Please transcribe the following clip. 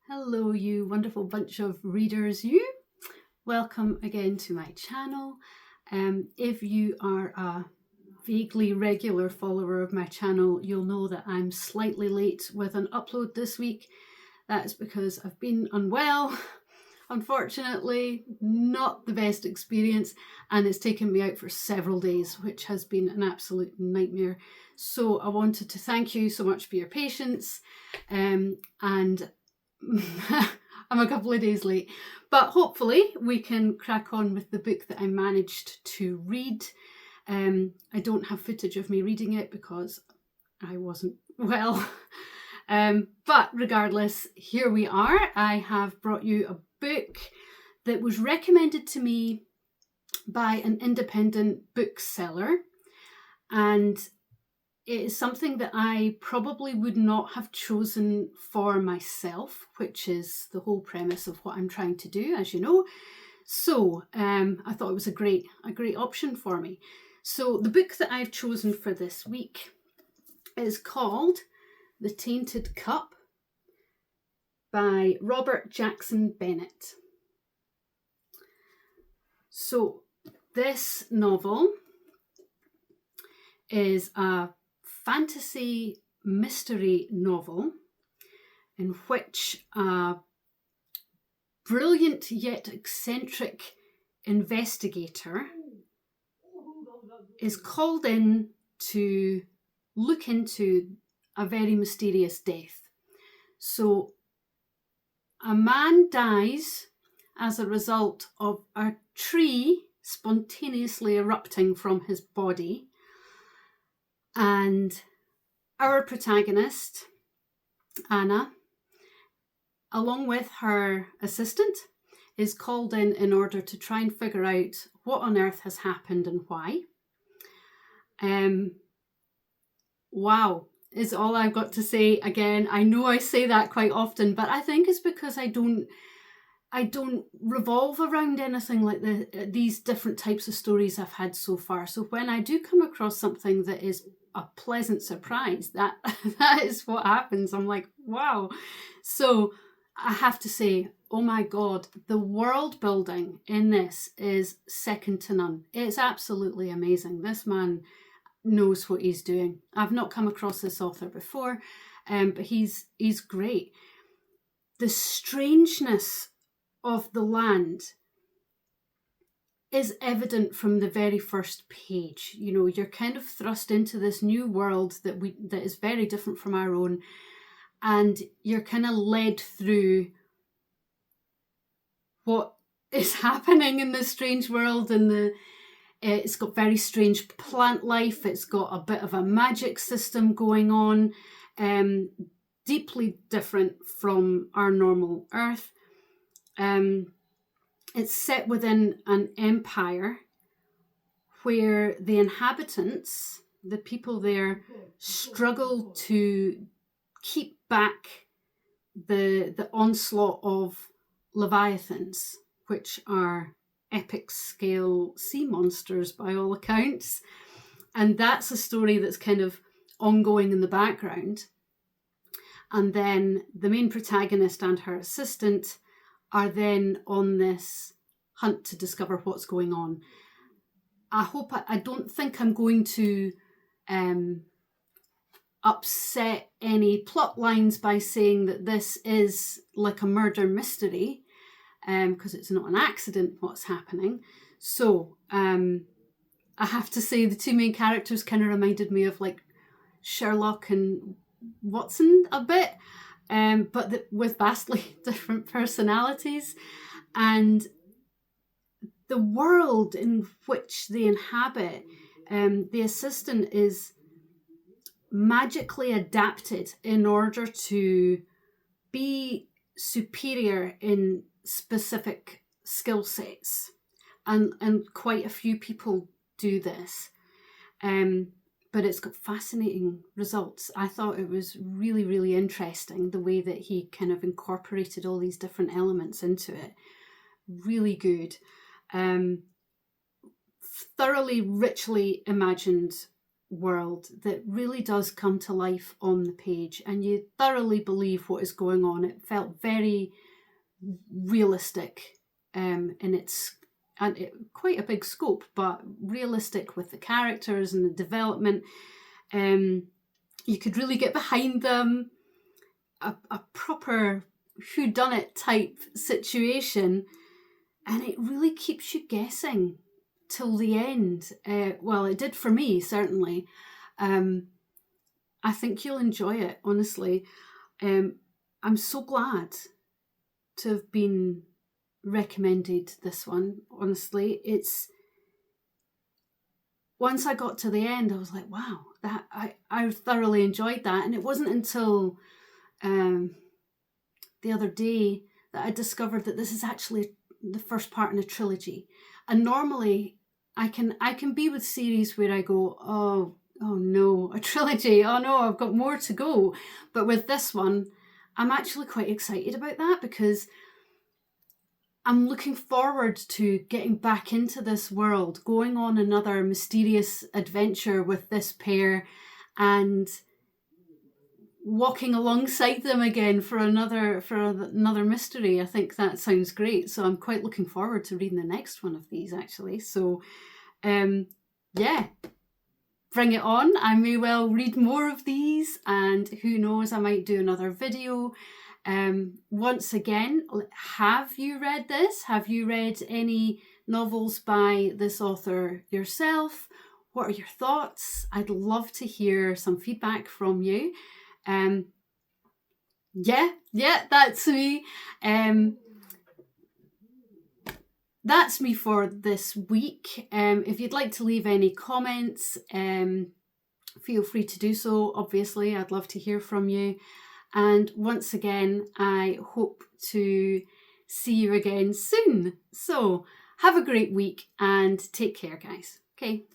Hello, you wonderful bunch of readers, you. Welcome again to my channel. If you are a vaguely regular follower of my channel, you'll know that I'm slightly late with an upload this week. That's because I've been unwell. Unfortunately, not the best experience, and it's taken me out for several days, which has been an absolute nightmare. So I wanted to thank you so much for your patience, and I'm a couple of days late, but hopefully we can crack on with the book that I managed to read. I don't have footage of me reading it because I wasn't well. But regardless, here we are. I have brought you a book that was recommended to me by an independent bookseller, and it is something that I probably would not have chosen for myself, which is the whole premise of what I'm trying to do, as you know. So I thought it was a great option for me. So the book that I've chosen for this week is called The Tainted Cup by Robert Jackson Bennett. So this novel is a fantasy mystery novel in which a brilliant yet eccentric investigator is called in to look into a very mysterious death. So a man dies as a result of a tree spontaneously erupting from his body. And our protagonist, Anna, along with her assistant, is called in order to try and figure out what on earth has happened and why. Wow is all I've got to say. Again, I know I say that quite often, but I think it's because I don't revolve around anything like these different types of stories I've had so far. So when I do come across something that is a pleasant surprise, that is what happens. I'm like, wow. So I have to say, oh my God, the world building in this is second to none. It's absolutely amazing. This man knows what he's doing. I've not come across this author before, but he's great. The strangeness of the land is evident from the very first page. You know, you're kind of thrust into this new world that is very different from our own, and you're kind of led through what is happening in this strange world. And it's got very strange plant life. It's got a bit of a magic system going on, deeply different from our normal Earth. It's set within an empire where the inhabitants, the people there, struggle to keep back the onslaught of leviathans, which are epic scale sea monsters by all accounts. And that's a story that's kind of ongoing in the background. And then the main protagonist and her assistant are then on this hunt to discover what's going on. I don't think I'm going to upset any plot lines by saying that this is like a murder mystery, because it's not an accident what's happening. So I have to say the two main characters kind of reminded me of like Sherlock and Watson a bit, but with vastly different personalities. And the world in which they inhabit, the assistant is magically adapted in order to be superior in specific skill sets. And quite a few people do this. But it's got fascinating results. I thought it was really, really interesting the way that he kind of incorporated all these different elements into it. Really good. Thoroughly richly imagined world that really does come to life on the page, and you thoroughly believe what is going on. It felt very realistic in its, and quite a big scope, but realistic with the characters and the development. You could really get behind them. A proper whodunit type situation, and it really keeps you guessing till the end. Well, it did for me, certainly. I think you'll enjoy it, honestly. I'm so glad to have been recommended this one, honestly. It's, once I got to the end, I was like, wow, that I thoroughly enjoyed that. And it wasn't until the other day that I discovered that this is actually the first part in a trilogy. And normally I can be with series where I go, oh no, a trilogy, oh no, I've got more to go. But with this one, I'm actually quite excited about that, because I'm looking forward to getting back into this world, going on another mysterious adventure with this pair, and walking alongside them again for another mystery. I think that sounds great. So I'm quite looking forward to reading the next one of these, actually. So yeah, bring it on. I may well read more of these, and who knows, I might do another video. Once again, have you read this? Have you read any novels by this author yourself? What are your thoughts? I'd love to hear some feedback from you. Yeah, that's me. That's me for this week. If you'd like to leave any comments, feel free to do so. Obviously, I'd love to hear from you. And once again, I hope to see you again soon. So have a great week and take care, guys. Okay.